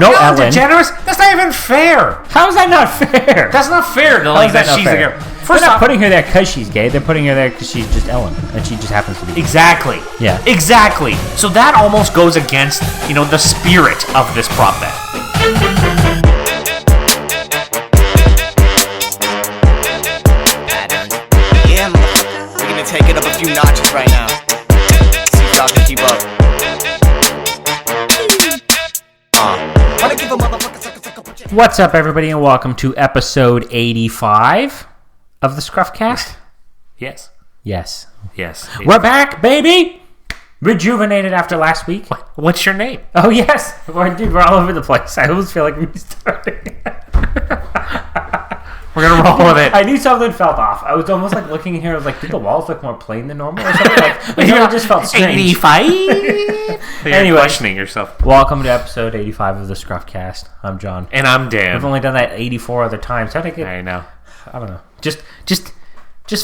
No, Ellen Ellen. DeGeneres? That's not even fair. How is that not fair? That's not fair. To, like, that she's fair? like, First off, putting her there because she's gay. They're putting her there because she's just Ellen, and she just happens to be. Exactly. Yeah. Exactly. So that almost goes against, the spirit of this prop bet. Yeah, we're gonna take it up a few notches right now. See if y'all can keep up. Wanna give a motherfucker sucker. What's up, everybody, and welcome to episode 85 of the ScruffCast. Yes. Yes. Yes. We're back, baby! Rejuvenated after last week. What's your name? Oh, yes. Dude, we're all over the place. I always feel like restarting. We're going to roll with it. I knew something felt off. I was almost like looking in here. I was like, did the walls look more plain than normal or something? Like it just felt strange. 85? Anyway, questioning yourself. Welcome to episode 85 of the ScruffCast. I'm John. And I'm Dan. We've only done that 84 other times. How did I get... I know. I don't know. Just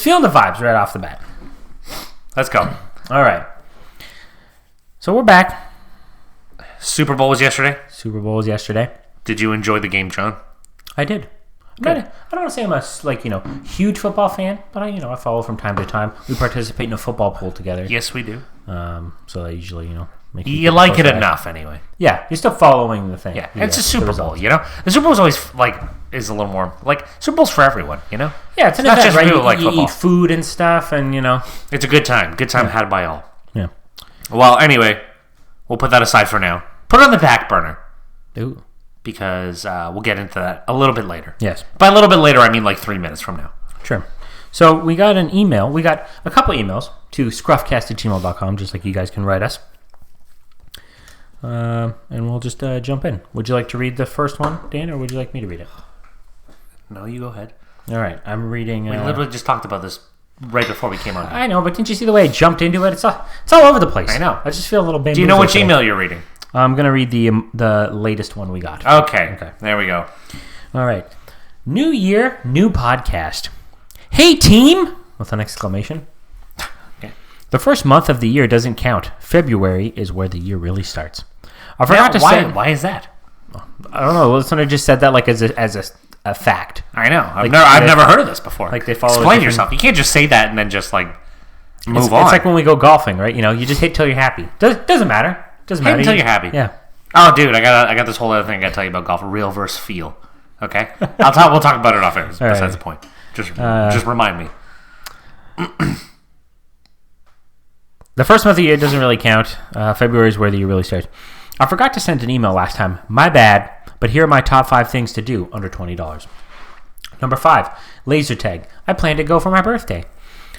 feeling the vibes right off the bat. Let's go. All right. So we're back. Super Bowl was yesterday. Super Bowl was yesterday. Did you enjoy the game, John? I did. I don't want to say I'm a huge football fan, but I follow from time to time. We participate in a football pool together. Yes, we do. So I usually make you like it enough anyway. Yeah, you're still following the thing. Yeah, it's a Super Bowl. The Super Bowl's always is a little more Super Bowl's for everone. Yeah, it's an not event, just right? people like you football. eat food and stuff, and it's a good time. Good time had by all. Yeah. Well, anyway, we'll put that aside for now. Put it on the back burner. Ooh. Because we'll get into that a little bit later. Yes. By a little bit later, I mean like 3 minutes from now. Sure. So we got an email. We got a couple emails to scruffcast@gmail.com, just like you guys can write us. And we'll just jump in. Would you like to read the first one, Dan, or would you like me to read it? No, you go ahead. All right. I'm reading... We literally just talked about this right before we came on. I know, but didn't you see the way I jumped into it? It's all over the place. I know. I just feel a little bamboozled. Do you know which email you're reading? I'm going to read the latest one we got. Okay. There we go. All right. New year, new podcast. Hey, team! With an exclamation. Okay. The first month of the year doesn't count. February is where the year really starts. I forgot to say... Why is that? I don't know. Listener just said that like as a fact. I know. I've never heard of this before. Like they follow. Explain yourself. You can't just say that and then just move on. It's like when we go golfing, right? You just hit till you're happy. Doesn't matter. Doesn't matter. Hit until you're happy. Yeah. Oh, dude, I got this whole other thing I got to tell you about golf. Real versus feel. Okay. We'll talk about it off air. Besides right. the point. Just remind me. The first month of the year doesn't really count. February is where the year really starts. I forgot to send an email last time. My bad. But here are my top 5 things to do under $20. Number 5, laser tag. I plan to go for my birthday.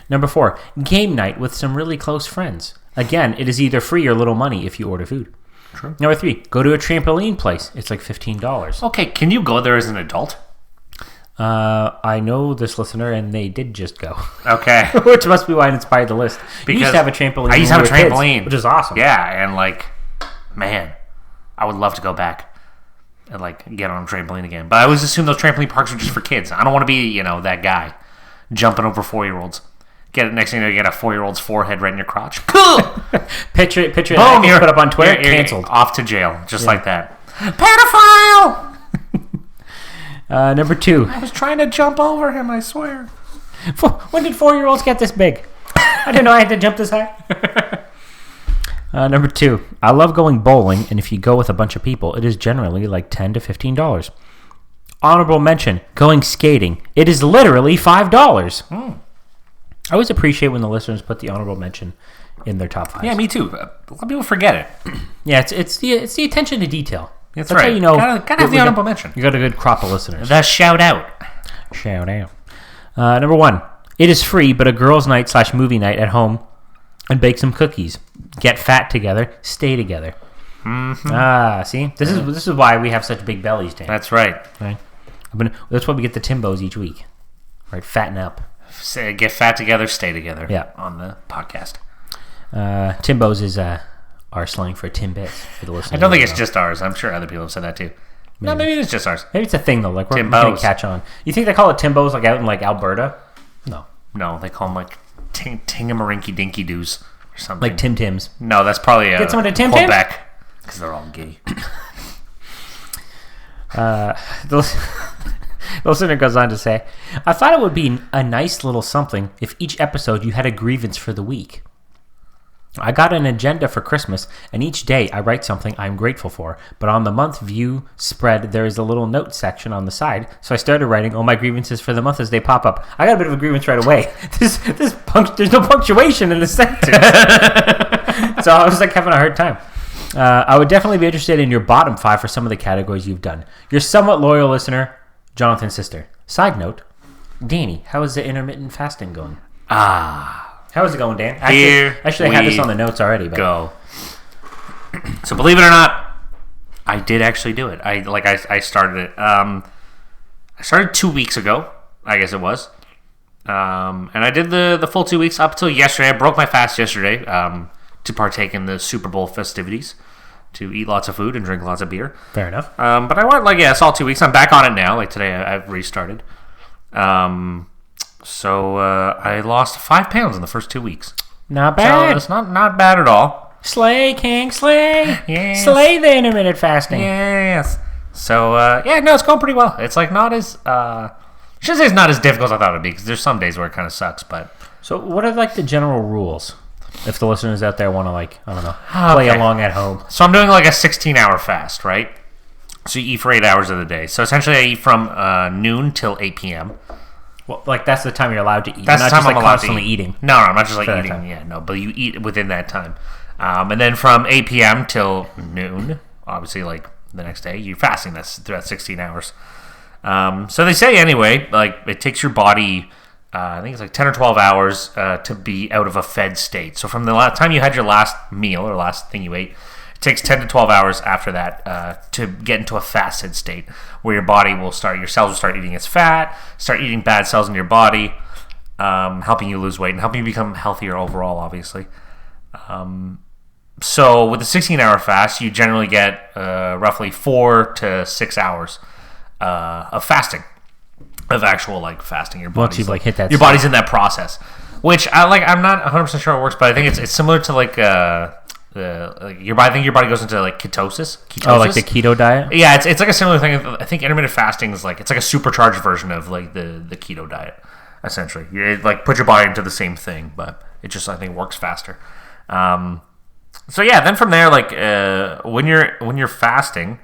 Number 4, game night with some really close friends. Again, it is either free or little money if you order food. True. Number 3, go to a trampoline place. It's like $15. Okay, can you go there as an adult? I know this listener, and they did just go. Okay. Which must be why it inspired the list. You used to have a trampoline. I used to have a trampoline. Kids, which is awesome. Yeah, and man, I would love to go back and get on a trampoline again. But I always assume those trampoline parks are just for kids. I don't want to be, that guy jumping over 4-year-olds. Next thing you know, you get a 4-year-old's forehead right in your crotch. Cool. Picture it. Boom, You're put up on Twitter. You're canceled. Off to jail, just like that. Pedophile. Number 2. I was trying to jump over him. I swear. When did 4-year-olds get this big? I didn't know I had to jump this high. Number 2, I love going bowling, and if you go with a bunch of people, it is generally like $10 to $15. Honorable mention, going skating. It is literally $5. I always appreciate when the listeners put the honorable mention in their top 5. Yeah, me too. A lot of people forget it. Yeah, it's the attention to detail. That's right. How you know. Gotta have the honorable mention. You got a good crop of listeners. The shout out. Shout out. Number 1, it is free, but a girls' night / movie night at home. And bake some cookies. Get fat together. Stay together. Mm-hmm. See? This is why we have such big bellies, Dan. That's right. That's why we get the Timbos each week. Right? Fatten up. Get fat together, stay together. Yeah. On the podcast. Timbos is our slang for Timbits for the listeners. I don't think it's just ours. I'm sure other people have said that too. No, maybe it's just ours. Maybe it's a thing though. We're going to catch on. You think they call it Timbos out in Alberta? No, they call them Tingamarinky Dinky Doos or something. Like Tim Tims. No, that's probably Get someone to Tim Quebec because they're all gay. The listener goes on to say, I thought it would be a nice little something if each episode you had a grievance for the week. I got an agenda for Christmas, and each day I write something I'm grateful for. But on the month view spread, there is a little note section on the side, so I started writing all my grievances for the month as they pop up. I got a bit of a grievance right away. There's no punctuation in the sentence. So I was like having a hard time. I would definitely be interested in your bottom 5 for some of the categories you've done. Your somewhat loyal listener, Jonathan's sister. Side note, Danny, how is the intermittent fasting going? How is it going, Dan? Actually, I had this on the notes already. But. Go. So believe it or not, I did actually do it. I started it. I started 2 weeks ago, I guess it was. And I did the full 2 weeks up until yesterday. I broke my fast yesterday to partake in the Super Bowl festivities, to eat lots of food and drink lots of beer. Fair enough. But I went it's all 2 weeks. I'm back on it now. Like today, I've restarted. So I lost 5 pounds in the first 2 weeks. Not bad. So it's not bad at all. Slay, King, slay. Yes. Slay the intermittent fasting. Yes. So, it's going pretty well. It's like not as, I should say it's not as difficult as I thought it would be, because there's some days where it kind of sucks, but. So what are like the general rules? If the listeners out there want to play along at home. So I'm doing like a 16-hour fast, right? So you eat for 8 hours of the day. So essentially I eat from noon till 8 p.m. Well, like that's the time you're allowed to eat. That's you're not the time just, I'm allowed constantly to eat. eating. No, I'm not just like For that eating. time. Yeah, no, but you eat within that time. And then from 8 p.m. till noon, obviously like the next day, you're fasting throughout 16 hours. So they say anyway, like it takes your body, I think it's like 10 or 12 hours to be out of a fed state. So from the time you had your last meal or last thing you ate, it takes 10 to 12 hours after that to get into a fasted state where your body your cells will start eating its fat, start eating bad cells in your body, helping you lose weight and helping you become healthier overall, obviously. So with the 16-hour fast, you generally get roughly 4 to 6 hours of fasting, of actual like fasting. Your body's Once you've hit that your body's in that process, which I'm not 100% sure how it works, but I think it's similar to like I think your body goes into like ketosis. Oh, like the keto diet? Yeah, it's like a similar thing. I think intermittent fasting is like it's like a supercharged version of like the keto diet. Essentially, you like put your body into the same thing, but it just I think works faster. So yeah, then from there, like when you're fasting,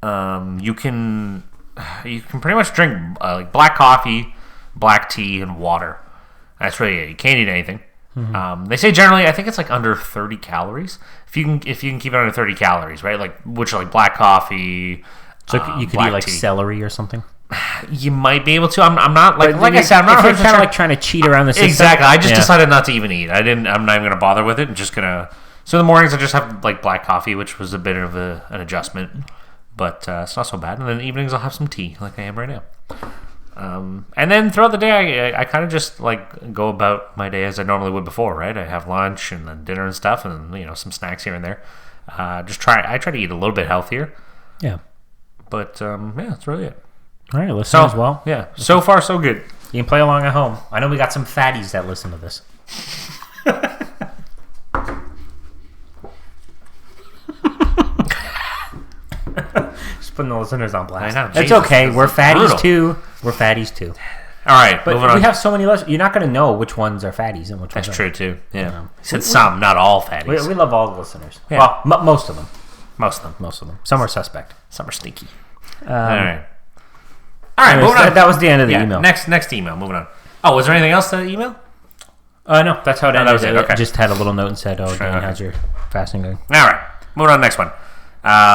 you can pretty much drink like black coffee, black tea, and water. That's really it. You can't eat anything. Mm-hmm. They say generally, I think it's like under 30 calories. If you can keep it under 30 calories, right? Like which are like black coffee. So you could eat like celery or something. You might be able to. I'm not like I said. I'm not kind of like trying to cheat around the system. Exactly. I just decided not to even eat. I'm not even gonna bother with it. I'm just gonna. So in the mornings I just have like black coffee, which was a bit of an adjustment, but it's not so bad. And then in the evenings I'll have some tea, like I am right now. And then throughout the day, I kind of just like go about my day as I normally would before, right? I have lunch and then dinner and stuff, and some snacks here and there. I try to eat a little bit healthier. Yeah. But that's really it. All right, listen as well. Yeah. So far, so good. You can play along at home. I know we got some fatties that listen to this. Just putting the listeners on blast. I know. It's Jesus, okay. We're fatties brutal. too. We're fatties too. All right, but moving on. We have so many listeners. You're not going to know which ones are fatties and which ones That's aren't. true too. Yeah. He said some, not all fatties. We love all the listeners. Yeah. Well, most of them. Most of them. Some are suspect. Some are sneaky. All right. Anyways, moving on. That was the end of the email. Next email. Moving on. Oh, was there anything else to the email? No, that's how it ended. That was it. Okay. Just had a little note and said, Dan, how's your fasting going? All right. Moving on to the next one.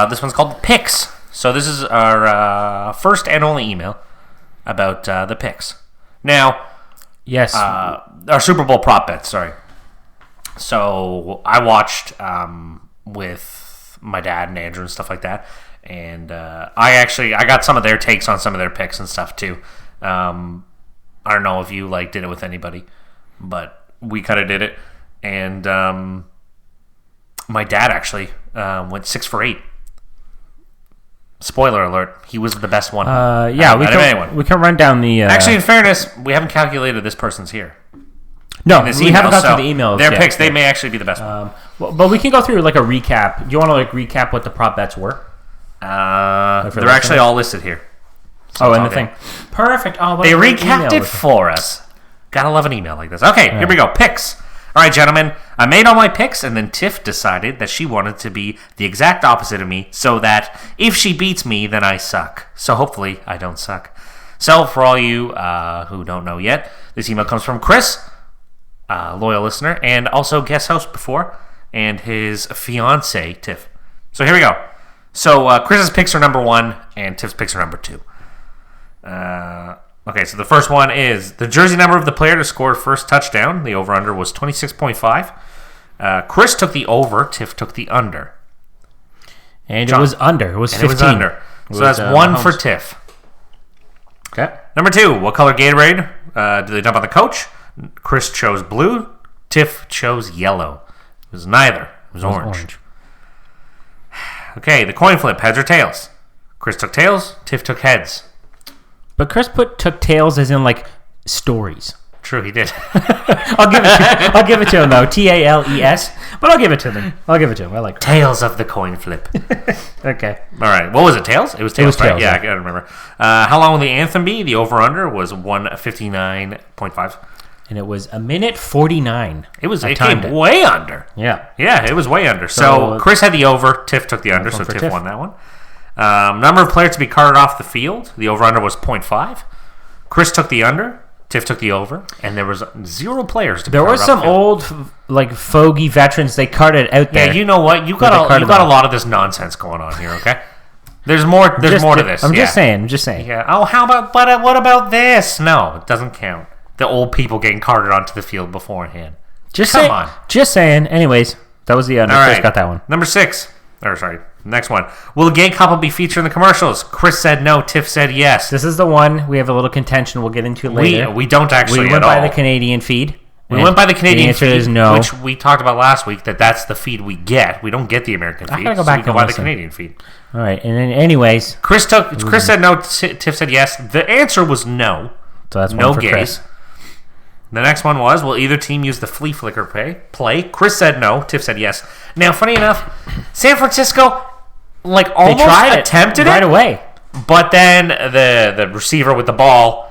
This one's called the Picks. So this is our first and only email about the picks. Now, yes, our Super Bowl prop bets. Sorry. So I watched with my dad and Andrew and stuff like that, and I got some of their takes on some of their picks and stuff too. I don't know if you did it with anybody, but we kind of did it, and my dad actually went 6 for 8. Spoiler alert, he was the best one. We can run down the... Actually, in fairness, we haven't calculated this person's here. No, we haven't gone through the emails Their yet. picks, they may actually be the best one. But we can go through a recap. Do you want to recap what the prop bets were? They're actually all listed here. So in the thing. Perfect. Oh, they recapped it for us. Gotta love an email like this. Okay, here we go. Picks. All right, gentlemen. I made all my picks, and then Tiff decided that she wanted to be the exact opposite of me, so that if she beats me, then I suck. So hopefully I don't suck. So for all you who don't know yet, this email comes from Chris, loyal listener, and also guest host before, and his fiance Tiff. So here we go. So Chris's picks are number 1, and Tiff's picks are number 2. Okay, so the first one is the jersey number of the player to score first touchdown. The over-under was 26.5. Chris took the over. Tiff took the under. And it was under. It was 15. It was under. So that's 1 for Tiff. Okay. Number 2, what color Gatorade did they dump on the coach? Chris chose blue. Tiff chose yellow. It was neither. It was orange. Okay, the coin flip, heads or tails? Chris took tails. Tiff took heads. But Chris took tails as in like stories. True, he did. I'll give it to him though. Tales. But I'll give it to them. I like it. Tails of the coin flip. Okay. All right. What was it? Tails? It was tails. Right? Tails. Yeah, I gotta remember. How long will the anthem be? The over/under was 1:59.5. And it was a minute 49. It came way under. Yeah. Yeah, it was way under. So Chris had the over. Tiff took the under. So Tiff won that one. Number of players to be carted off the field. The over/under was 0.5. Chris took the under. Tiff took the over, and there was 0 players to be carted off the field. There were some old, like, fogey veterans they carted out there. Yeah, you know what? You got a lot of this nonsense going on here, okay? There's more to this. I'm just saying. Yeah. Oh, how about, but what about this? No, it doesn't count. The old people getting carted onto the field beforehand. Come on. Just saying. Anyways, that was the under. All right. Chris got that one. Number 6. Next one. Will the gay couple be featured in the commercials? Chris said no. Tiff said yes. This is the one we have a little contention we'll get into later. We don't actually We went by the Canadian feed. We went by the Canadian feed, is no. which we talked about last week, that's the feed we get. We don't get the American feed. I gotta go back so we go by the Canadian feed. All right, and then anyways. Chris said no. Tiff said yes. The answer was no. So that's no one for gays. Chris. The next one was, will either team use the flea flicker play? Chris said no. Tiff said yes. Now, funny enough, San Francisco, like, almost attempted it right away. But then the receiver with the ball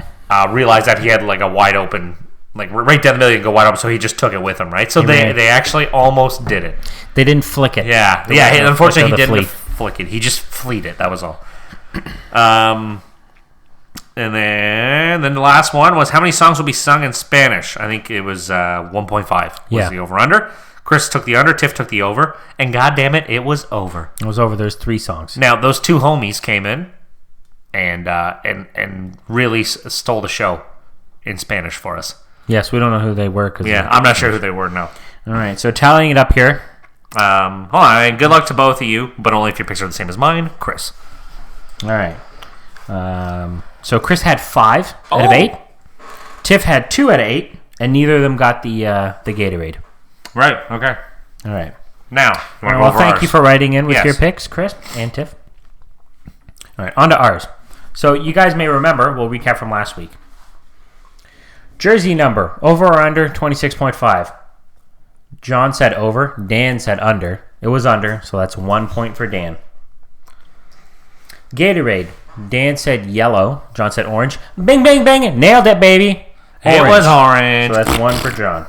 realized that he had, like, a wide open, like, right down the middle, you can go wide open, so he just took it with him, right? So they actually almost did it. They didn't flick it. Yeah. Unfortunately, he didn't flick it. He just fleed it. That was all. And then the last one was, how many songs will be sung in Spanish? I think it was 1.5 was the over-under. Chris took the under, Tiff took the over, and goddamn it was over. It was over. There's 3 songs. Now, those 2 homies came in and really stole the show in Spanish for us. Yes, we don't know who they were. I'm not sure who they were, no. All right, so tallying it up here. Hold on, good luck to both of you, but only if your picks are the same as mine, Chris. All right. So Chris had 5 out of 8. Tiff had 2 out of 8, and neither of them got the Gatorade. Right. Okay. All right. Now, thank you for writing in with your picks, Chris and Tiff. All right, on to ours. So you guys may remember, we'll recap from last week. Jersey number, over or under 26.5. John said over. Dan said under. It was under, so that's 1 point for Dan. Gatorade. Dan said yellow. John said orange. Bing, bang, bang. Nailed it, baby. Orange. It was orange. So that's 1 for John.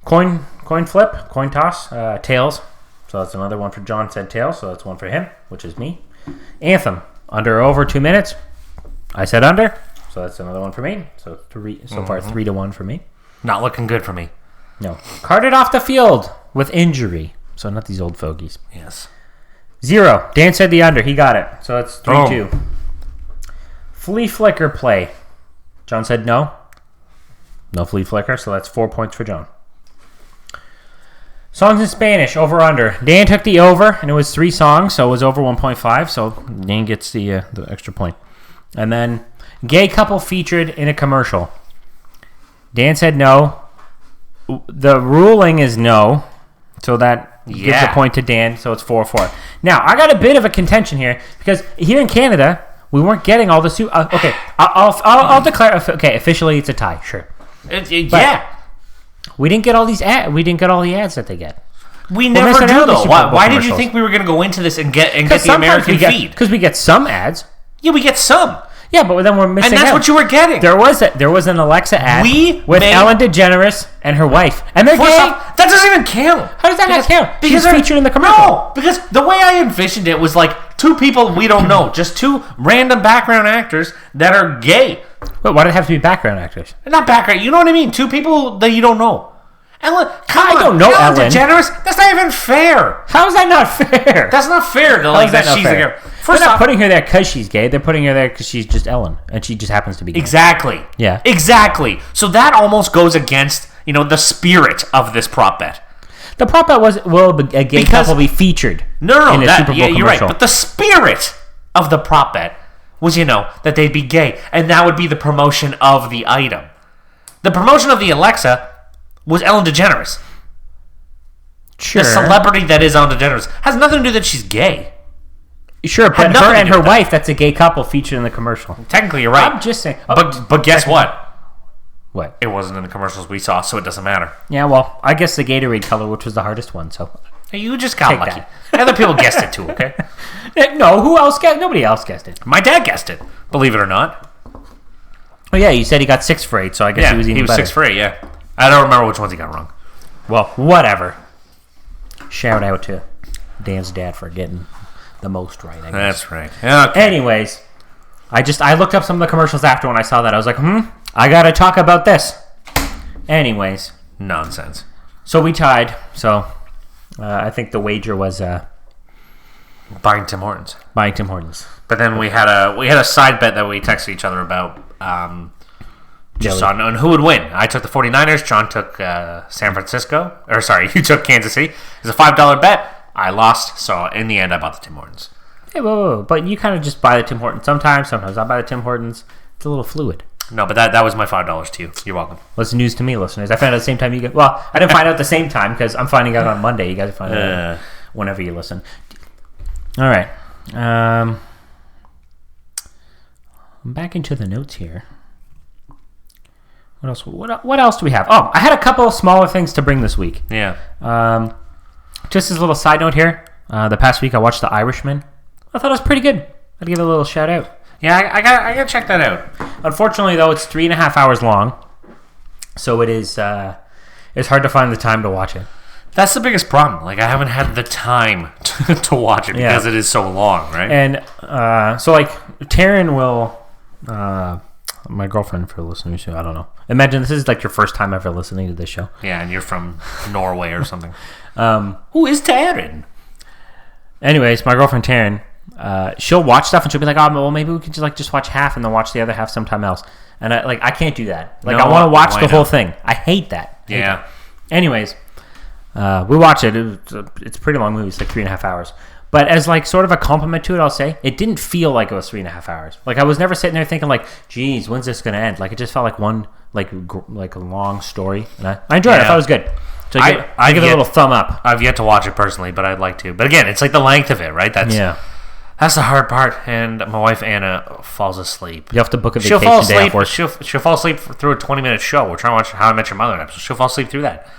Coin flip. Coin toss. Tails. So that's another 1 for John said tails. So that's 1 for him, which is me. Anthem. Under or over 2 minutes. I said under. So that's another 1 for me. So far 3-1 for me. Not looking good for me. No. Carted off the field with injury. So not these old fogies. Yes. 0. Dan said the under. He got it. So that's 3-2. Flea flicker play. John said no. No flea flicker. So that's 4 points for John. Songs in Spanish. Over under. Dan took the over, and it was 3 songs, so it was over 1.5. So Dan gets the extra point. And then gay couple featured in a commercial. Dan said no. The ruling is no. So that gives a point to Dan, so it's 4-4. Now, I got a bit of a contention here, because here in Canada, we weren't getting all the... okay, I'll declare... Okay, officially it's a tie, sure. Yeah. We didn't get all these we didn't get all the ads that they get. We We're never missing do out on the though. Super Why, Bowl why did you commercials. think we were going to go into this and get the Sometimes American feed? Because we get some ads. Yeah, we get some. Yeah, but then we're missing And that's out. what you were getting. There was an Alexa ad with made- Ellen DeGeneres and her wife, and they're First gay. off, that doesn't even count. How does that not count? She's they're- featured in the commercial. No, because the way I envisioned it was like two people we don't know, just two random background actors that are gay. But why did it have to be background actors? Not background, you know what I mean? Two people that you don't know. Ellen, come on. don't know Ellen. DeGeneres, that's not even fair. How is that not fair? That's not fair to How like is that that not she's fair? a girl. They're First not off, putting her there because she's gay. They're putting her there because she's just Ellen, and she just happens to be gay. exactly. Yeah. Exactly. So that almost goes against, the spirit of this prop bet. The prop bet was, will a gay Because- couple be featured No, in a Super Bowl yeah, you're right. commercial? But the spirit of the prop bet was, that they'd be gay, and that would be the promotion of the item. The promotion of the Alexa was Ellen DeGeneres. Sure. The celebrity that is Ellen DeGeneres has nothing to do that she's gay. Sure, but nothing her to and do her with that. wife, that's a gay couple featured in the commercial. Technically, you're right. I'm just saying. But guess what? What? It wasn't in the commercials we saw, so it doesn't matter. Yeah, well, I guess the Gatorade color, which was the hardest one, so. You just got Take lucky. that. Other people guessed it too, okay? No, who else guessed? Nobody else guessed it. My dad guessed it, believe it or not. Oh, yeah, you said he got 6 for 8, so I guess Yeah, he was even better. 6 for 8, yeah. I don't remember which ones he got wrong. Well, whatever. Shout out to Dan's dad for getting the most right, I guess. That's right. Okay. Anyways, I looked up some of the commercials after when I saw that. I was like, I gotta talk about this. Anyways, Nonsense. so we tied. So I think the wager was Buying Tim Hortons. buying Tim Hortons. But then we had a side bet that we texted each other about just Yeah, on who would win. I took the 49ers. John took San Francisco. Or sorry, you took Kansas City. It was a $5 bet. I lost, so in the end, I bought the Tim Hortons. Hey, whoa. But you kind of just buy the Tim Hortons sometimes. Sometimes I buy the Tim Hortons. It's a little fluid. No, but that was my $5 to you. You're welcome. What's news to me, listeners? I found out at the same time you get. Well, I didn't find out at the same time because I'm finding out on Monday. You guys find out whenever you listen. All right. I'm back into the notes here. What else? What else do we have? Oh, I had a couple of smaller things to bring this week. Yeah. Just as a little side note here. The past week I watched The Irishman. I thought it was pretty good. I'd give it a little shout out. Yeah, I gotta check that out. Unfortunately, though, it's 3.5 hours long, so it's hard to find the time to watch it. That's the biggest problem. Like, I haven't had the time to watch it because it is so long, right? And so, like, Taryn will, my girlfriend, for listeners who I don't know, imagine this is like your first time ever listening to this show. Yeah, and you're from Norway or something. Who is Taryn? Anyways, my girlfriend Taryn, she'll watch stuff and she'll be like, "Oh, well, maybe we can just watch half and then watch the other half sometime else." And I can't do that. Like, No, I want to watch why the whole not? thing. I hate that. Yeah. Anyways, we watch it. It's a pretty long movie. It's like 3.5 hours. But as like sort of a compliment to it, I'll say it didn't feel like it was 3.5 hours. Like, I was never sitting there thinking like, "Geez, when's this gonna end?" Like, it just felt like one like a long story, and I enjoyed it. I thought it was good. So I give it a little thumb up. I've yet to watch it personally, but I'd like to. But again, it's like the length of it, right? That's the hard part. And my wife Anna falls asleep. You have to book a She'll vacation fall day asleep. off work. She'll fall asleep through a 20-minute show. We're trying to watch How I Met Your Mother episode. She'll fall asleep through that.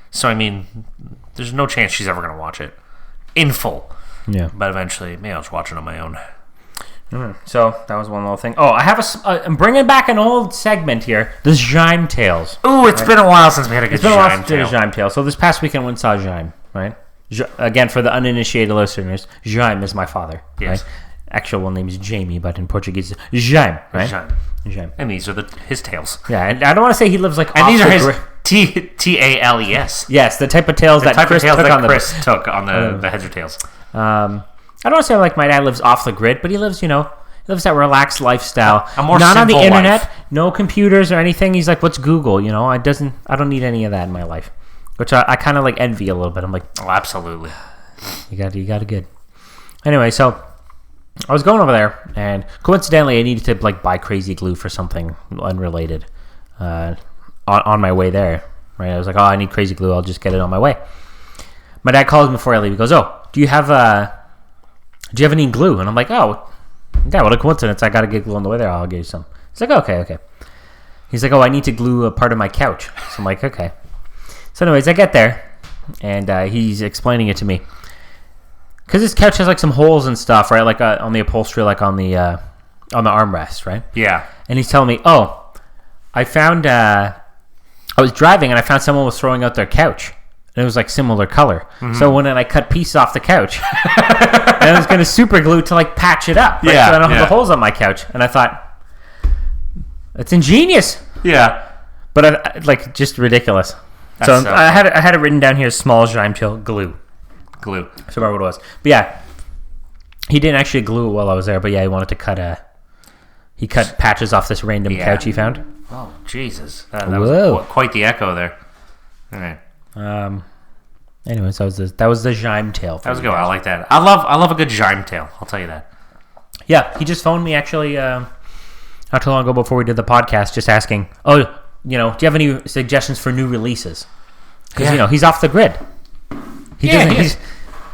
So I mean, there's no chance she's ever going to watch it in full. Yeah. But eventually, maybe I'll just watch it on my own. So that was one little thing. Oh, I have I'm bringing back an old segment here. The Jaime Tales. Ooh, it's been a while since we had a good It's been a while Jaime since we did a tale. Jaime Tale. So this past weekend, I went and saw Jaime, right? Again, for the uninitiated listeners, Jaime is my father. Yes. Right? Actual name is Jamie, but in Portuguese, it's Jaime, right? Jaime. Jaime. And these are his tales. Yeah, and I don't want to say he lives like And off these are the his grid. T-A-L-E-S. Yes, the type of tales that Type Chris of tales took that on Chris took on the heads or tails. I don't want to say like my dad lives off the grid, but he lives, he lives that relaxed lifestyle. A more not on the simple internet, life. no computers or anything. He's like, "What's Google?" I don't need any of that in my life, which I kind of like envy a little bit. I'm like, Oh, absolutely. you got it good. Anyway, so I was going over there, and coincidentally, I needed to like buy crazy glue for something unrelated on my way there. Right, I was like, "Oh, I need crazy glue. I'll just get it on my way." My dad calls me before I leave. He goes, "Oh, do you have any glue?" And I'm like, "Oh, yeah, what a coincidence. I got to get glue on the way there. I'll get you some." He's like, okay. He's like, "Oh, I need to glue a part of my couch." So I'm like, "Okay." So anyways, I get there, and he's explaining it to me. Because this couch has like some holes and stuff, right? Like on the upholstery, like on the armrest, right? Yeah. And he's telling me, "Oh, I found. I was driving and I found someone was throwing out their couch, and it was like similar color. So when I cut pieces off the couch, and I was going to super glue to like patch it up, right? So I don't have the holes on my couch. And I thought, that's ingenious. Yeah. But I like just ridiculous. So I had it written down here: small Jaime glue. Glue. So I remember what it was. But yeah, he didn't actually glue it while I was there. But yeah, he wanted to cut patches off this random couch he found. Oh Jesus! That was quite the echo there. All right. Anyways, that was the Jaime tale. That was good. I like that. I love a good Jaime tale. I'll tell you that. Yeah, he just phoned me actually not too long ago before we did the podcast, just asking, "Oh, do you have any suggestions for new releases?" Because he's off the grid.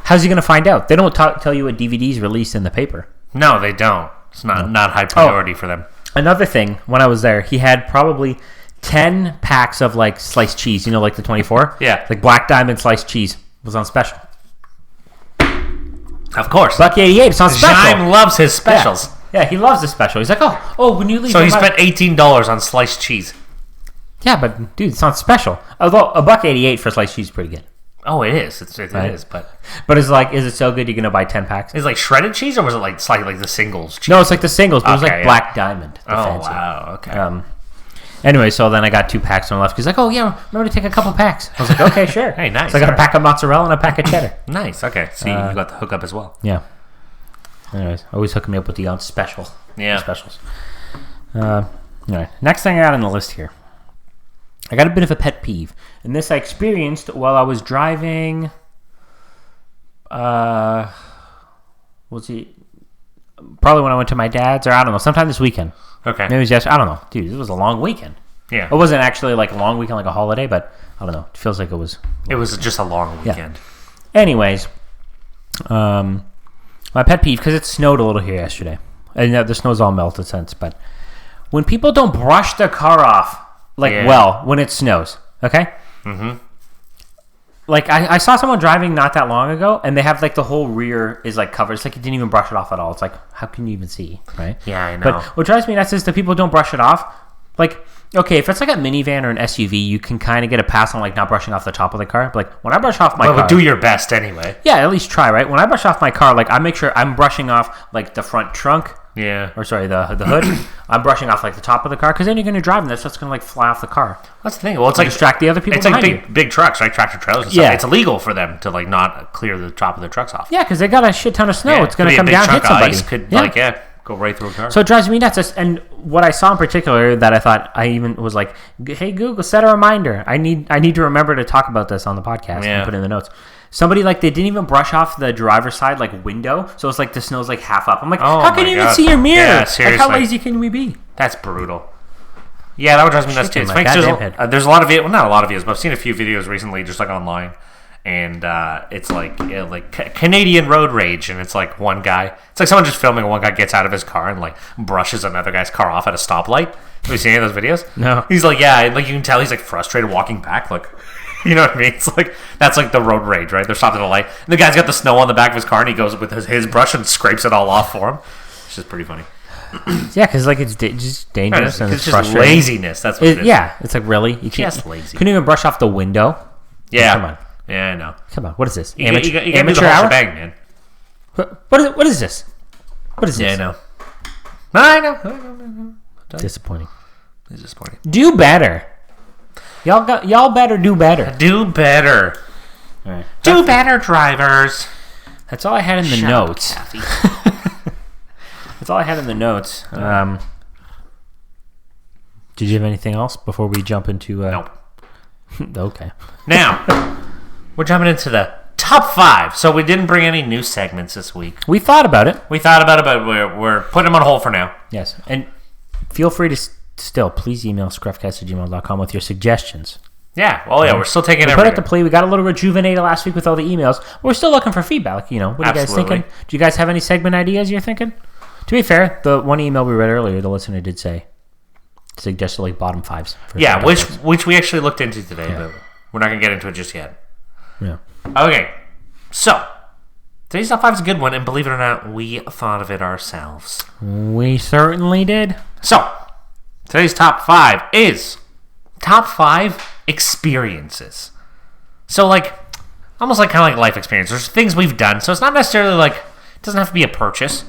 How's he going to find out? They don't tell you what DVDs released in the paper. No, they don't. It's not high priority for them. Another thing, when I was there, he had probably 10 packs of like sliced cheese. Like the 24. Yeah, like Black Diamond sliced cheese was on special. Of course, $1.88. It's on special. Jaime loves his specials. Yeah, he loves the special. He's like, oh, when you leave. So he spent $18 on sliced cheese. Yeah, but dude, it's on special. Although $1.88 for sliced cheese is pretty good. Oh, it is. It is, but it's like, is it so good you're gonna buy 10 packs? Is it like shredded cheese, or was it like slightly like the singles cheese? No, it's like the singles, but it was like Black Diamond. Fancy. Wow, okay. Anyway, so then I got 2 packs and left. He's like, "Oh yeah, remember to take a couple packs." I was like, "Okay, sure." Hey, nice. So I got a pack of mozzarella and a pack of cheddar. Nice. Okay, so you got the hookup as well. Yeah. Anyways, always hooking me up with the special. Yeah. Specials. All right. Next thing I got on the list here. I got a bit of a pet peeve, and this I experienced while I was driving. Probably when I went to my dad's, or I don't know, sometime this weekend. Okay. Maybe it was just, I don't know, dude. It was a long weekend. Yeah. It wasn't actually like a long weekend, like a holiday, but I don't know. It feels like it was. It was just a long weekend. Yeah. Anyways, my pet peeve, because it snowed a little here yesterday, and the snow's all melted since. But when people don't brush their car off when it snows, okay. Mm-hmm. Like, I saw someone driving not that long ago, and they have, like, the whole rear is, like, covered. It's like you didn't even brush it off at all. It's like, how can you even see, right? Yeah, I know. But what drives me nuts is that people don't brush it off. Like, okay, if it's, like, a minivan or an SUV, you can kind of get a pass on, like, not brushing off the top of the car. But, like, when I brush off my car... But do your best anyway. Yeah, at least try, right? When I brush off my car, like, I make sure I'm brushing off, like, the front trunk... Yeah. Or sorry, the hood. I'm brushing off like the top of the car because then you're going to drive and that's just going to like fly off the car. That's the thing. Well, it's like distract the other people. It's like big trucks, right? Tractor trailers and stuff. Yeah. It's illegal for them to like not clear the top of their trucks off. Yeah, because they got a shit ton of snow. Yeah, it's going to come down and hit somebody. Ice could go right through a car. So it drives me nuts. And what I saw in particular that I thought I even was like, hey Google, set a reminder. I need to remember to talk about this on the podcast and put in the notes. Somebody, like, they didn't even brush off the driver's side, like, window. So it's like the snow's, like, half up. I'm like, how can you even see your mirror? Yeah, seriously. Like, how lazy can we be? That's brutal. Yeah, that would drive me nuts, too. There's a lot of videos. Well, not a lot of videos, but I've seen a few videos recently just, like, online. And it's, like, Canadian road rage. And it's, like, one guy. It's like someone just filming and one guy gets out of his car and, like, brushes another guy's car off at a stoplight. Have you seen any of those videos? No. He's like, yeah. And, like, you can tell he's, like, frustrated walking back. Like... You know what I mean? It's like, that's like the road rage, right? They're stopped at a light. And the guy's got the snow on the back of his car, and he goes with his brush and scrapes it all off for him. It's just pretty funny. Yeah, because like it's just dangerous and it's just frustrating. Laziness. That's what it is. Yeah, it's like, really? You can't, just lazy. Couldn't even brush off the window? Yeah. Come on. Yeah, I know. Come on. What is this? You got amateur the whole hour? shebang, man. What is this? What is this? Yeah, I know. Disappointing. It's disappointing. Do better. Y'all better do better. Do better. All right. Do better, drivers. That's all I had in the notes. That's all I had in the notes. Did you have anything else before we jump into... Nope. Okay. Now, we're jumping into the top 5. So we didn't bring any new segments this week. We thought about it. We thought about it, but we're putting them on hold for now. Yes. And feel free to... Still, please email scruffcast@gmail.com with your suggestions. Yeah. Oh, yeah. We're still taking everything. everything. We put it to play. We got a little rejuvenated last week with all the emails. We're still looking for feedback. What are you guys thinking? Do you guys have any segment ideas you're thinking? To be fair, the one email we read earlier, the listener did say suggested like bottom 5s. Yeah, which we actually looked into today, but we're not going to get into it just yet. Yeah. Okay, so today's top 5 is a good one, and believe it or not, we thought of it ourselves. We certainly did. So, today's top 5 is top 5 experiences. So, like, almost like kind of like life experience. There's things we've done, so it's not necessarily like, it doesn't have to be a purchase,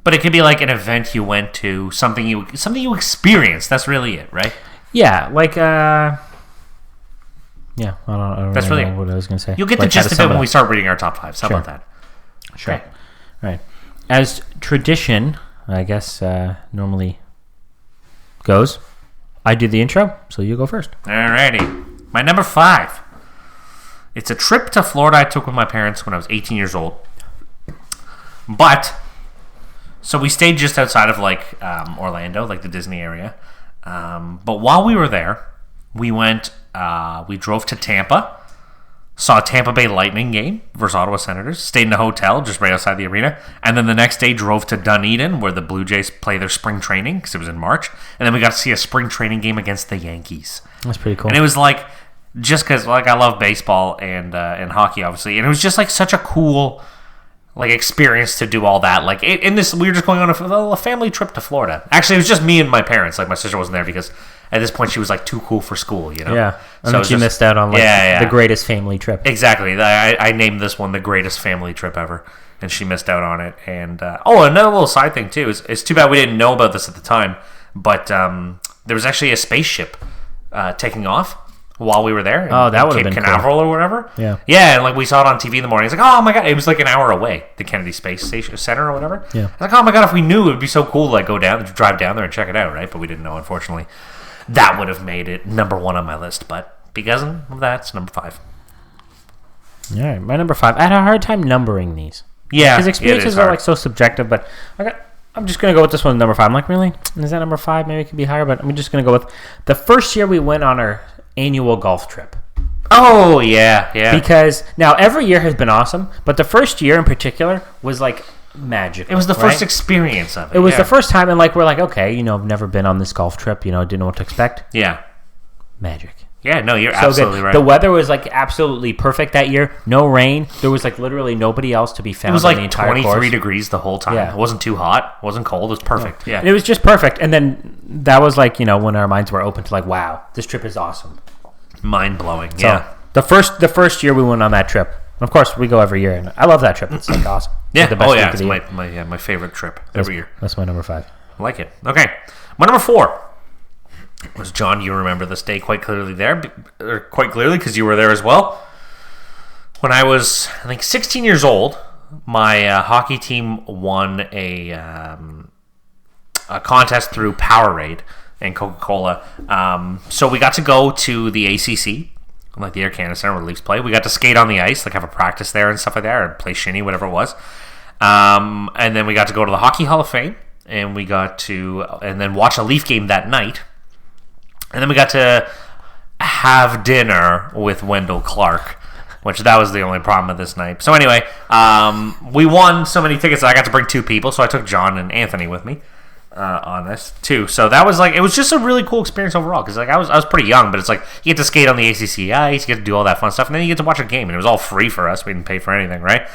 but it could be like an event you went to, something you experienced. That's really it, right? Yeah, like, yeah, I don't That's really really know what I was going to say. You'll get Like, the how gist to of it sum when up. we start reading our top 5. How Sure. about that? Sure. Okay. Right. As tradition, I guess, normally goes, I do the intro, so you go first. Alrighty. My number 5. It's a trip to Florida I took with my parents when I was 18 years old. But, so we stayed just outside of, like, Orlando, like the Disney area. But while we were there, we drove to Tampa, saw a Tampa Bay Lightning game versus Ottawa Senators, stayed in a hotel just right outside the arena, and then the next day drove to Dunedin where the Blue Jays play their spring training because it was in March, and then we got to see a spring training game against the Yankees. That's pretty cool. And it was like, just because like I love baseball and hockey obviously, and it was just like such a cool like experience to do all that. Like we were just going on a family trip to Florida. Actually, it was just me and my parents. Like my sister wasn't there because at this point she was like too cool for school, you know. Yeah, so so you missed out on like the greatest family trip. Exactly. I named this one the greatest family trip ever, and she missed out on it. And another little side thing too is it's too bad we didn't know about this at the time, but there was actually a spaceship taking off while we were there. Oh, that would have Cape been Canaveral or whatever. Yeah. Yeah, and like we saw it on TV in the morning. It's like, oh my god, it was like an hour away, the Kennedy Space Station Center or whatever. Yeah. I was like, oh my god, if we knew, it would be so cool to like drive down there and check it out, right? But we didn't know, unfortunately. That would have made it number 1 on my list, but because of that, it's number 5. All right, my number 5. I had a hard time numbering these. Yeah, because experiences are like so subjective, but I'm just gonna go with this one, number 5. I'm like, really? Is that number 5? Maybe it could be higher, but I'm just gonna go with the first year we went on our annual golf trip. Oh yeah. Because now every year has been awesome, but the first year in particular was like magical. It was the first experience of it. It was the first time, and like we're like, okay, I've never been on this golf trip, didn't know what to expect. Yeah. Magic. Yeah, no, you're So absolutely good. right. The weather was like absolutely perfect that year. No rain. There was like literally nobody else to be found. It was on the like entire 23 course. degrees the whole time. Yeah. It wasn't too hot. It wasn't cold. It was perfect. Yeah. And it was just perfect. And then that was like, when our minds were open to like, wow, this trip is awesome. Mind blowing. So Yeah. the first year we went on that trip. Of course, we go every year, and I love that trip. It's like awesome. It's Yeah. like the best week of It's the year. my favorite trip every year. That's my number 5. I like it. Okay. My number 4 was, John, you remember this day quite clearly because you were there as well. When I was, I think, 16 years old, my hockey team won a contest through Powerade and Coca-Cola. So we got to go to the ACC, like the Air Canada Center where the Leafs play. We got to skate on the ice, like have a practice there and stuff like that, or play shinny, whatever it was. And then we got to go to the Hockey Hall of Fame, and we got to and then watch a Leaf game that night. And then we got to have dinner with Wendell Clark, which that was the only problem with this night. So anyway, we won so many tickets that I got to bring 2 people, so I took John and Anthony with me on this too. So that was like, it was just a really cool experience overall, because like I was pretty young, but it's like you get to skate on the ACC ice, you get to do all that fun stuff, and then you get to watch a game, and it was all free for us. We didn't pay for anything, right?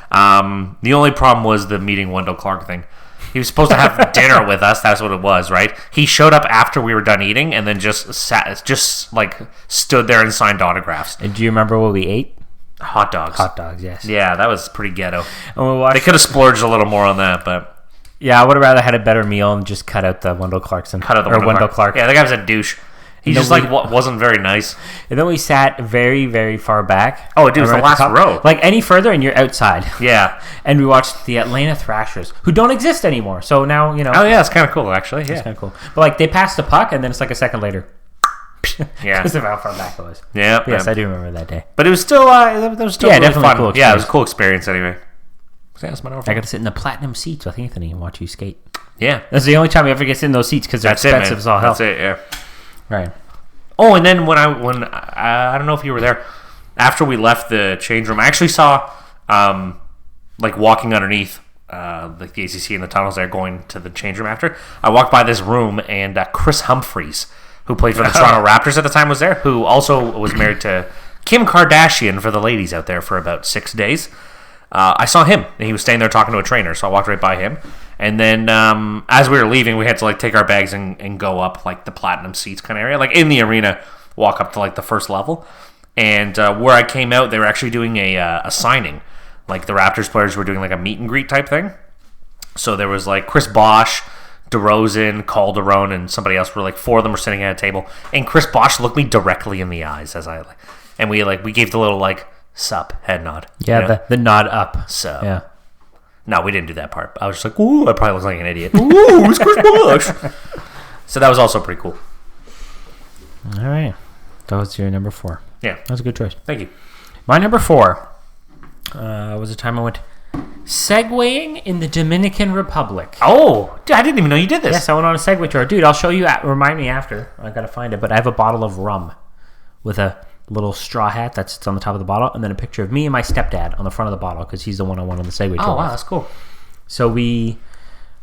The only problem was the meeting Wendell Clark thing. He was supposed to have dinner with us. That's what it was, right? He showed up after we were done eating, and then just stood there and signed autographs. And do you remember what we ate? Hot dogs. Hot dogs, yes. Yeah, that was pretty ghetto. And we watched, They could have splurged a little more on that, but yeah, I would have rather had a better meal and just cut out the Wendell Clarkson. Wendell Clark. Yeah, the guy was a douche. He just wasn't very nice. And then we sat very, very far back. Oh, dude, it was the last row. Like any further, and you're outside. Yeah. And we watched the Atlanta Thrashers, who don't exist anymore. So now, Oh, yeah, it's kind of cool, actually. Yeah. It's kind of cool. But like they passed the puck, and then it's like a second later. Yeah. Because of how far back it was. Yeah. But yes, I do remember that day. But it was still, really definitely fun. Cool experience. Yeah, it was a cool experience anyway. Yeah, that's my number 4. I got to sit in the platinum seats with Anthony and watch you skate. Yeah. That's the only time we ever get in those seats because they're expensive as all hell. That's it, yeah. Right. Oh, and then when I don't know if you were there, after we left the change room, I actually saw, like walking underneath, like the ACC in the tunnels there, going to the change room after. I walked by this room, and Chris Humphreys, who played for the Toronto Raptors at the time, was there, who also was married to Kim Kardashian for the ladies out there for about 6 days. I saw him, and he was staying there talking to a trainer, so I walked right by him. And then as we were leaving, we had to like take our bags and go up like the platinum seats kind of area, like in the arena, walk up to like the first level. And where I came out, they were actually doing a signing. Like the Raptors players were doing like a meet and greet type thing. So there was like Chris Bosh, DeRozan, Calderon, and somebody else. Were like 4 of them were sitting at a table, and Chris Bosh looked me directly in the eyes as I like, and we gave the little like sup head nod. Yeah, you know? the nod up. So Yeah. No, we didn't do that part. I was just like, ooh, I probably look like an idiot. Ooh, it's Chris Bosh. So that was also pretty cool. All right. That was your number 4. Yeah, That was a good choice. thank you. My number 4 was a time I went segwaying in the Dominican Republic. Oh, dude, I didn't even know you did this. Yes, I went on a Segway tour. Dude, I'll show you. Remind me after. I got to find it. But I have a bottle of rum with a little straw hat that sits on the top of the bottle, and then a picture of me and my stepdad on the front of the bottle because he's the one I went on the Segway tour Oh, wow, with. that's cool. So we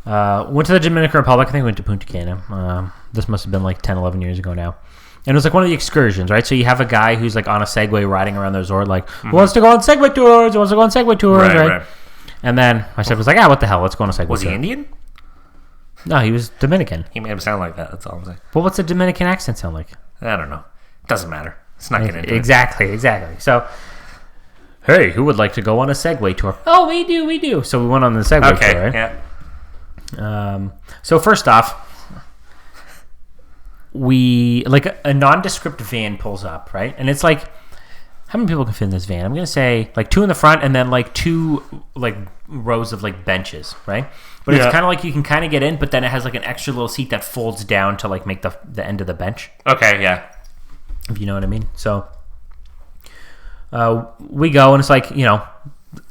went to the Dominican Republic. I think we went to Punta Cana. This must have been like 10, 11 years ago now. And it was like one of the excursions, right? So you have a guy who's like on a Segway riding around the resort, like, who wants to go on Segway tours? Who wants to go on Segway tours? Right. And then my stepdad was like, what the hell? Let's go on a Segway Was tour. he Indian? No, he was Dominican. He made him sound like that. That's all I'm saying. Well, what's a Dominican accent sound like? I don't know. Doesn't matter. It's not getting into it. Exactly. So, hey, who would like to go on a Segway tour? Oh, we do. So we went on the Segway Okay, tour, right? yeah. So first off, we like a nondescript van pulls up, right? And it's like, how many people can fit in this van? I'm gonna say like 2 in the front, and then like 2 like rows of like benches, right? But it's kind of like you can kind of get in, but then it has like an extra little seat that folds down to like make the end of the bench. Okay, yeah. If you know what I mean. So we go, and it's like,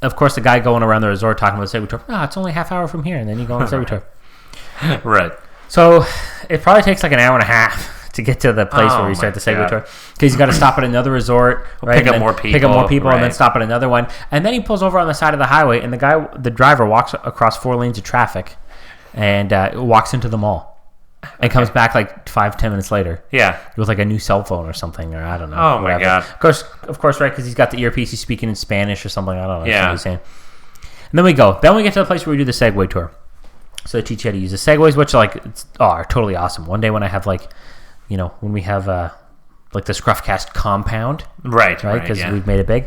of course, the guy going around the resort talking about the Segway tour. It's only a half hour from here, and then you go on the Segway tour. Right. So it probably takes like an hour and a half to get to the place where we start the Segway tour, because you got to stop at another resort, right? Pick up more people, and then stop at another one, and then he pulls over on the side of the highway, and the driver walks across 4 lanes of traffic, and walks into the mall. And comes back like 5-10 minutes later. Yeah. With like a new cell phone or something, or I don't know. Oh, whatever. my God. Of course, right? Because he's got the earpiece. He's speaking in Spanish or something. I don't know. Yeah. What he's saying. And then we go. Then we get to the place where we do the Segway tour. So they teach you how to use the Segways, which are totally awesome. One day when I have when we have like the ScruffCast compound. Right. Because we've made it big.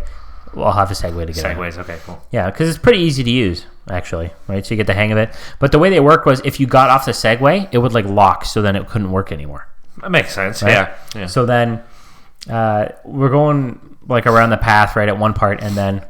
I'll have a Segway to get in. Segways, okay, cool. Yeah, because it's pretty easy to use, actually, right? So you get the hang of it. But the way they work was if you got off the Segway, it would like lock, so then it couldn't work anymore. That makes sense, right? Yeah. So then we're going like around the path, right, at one part, and then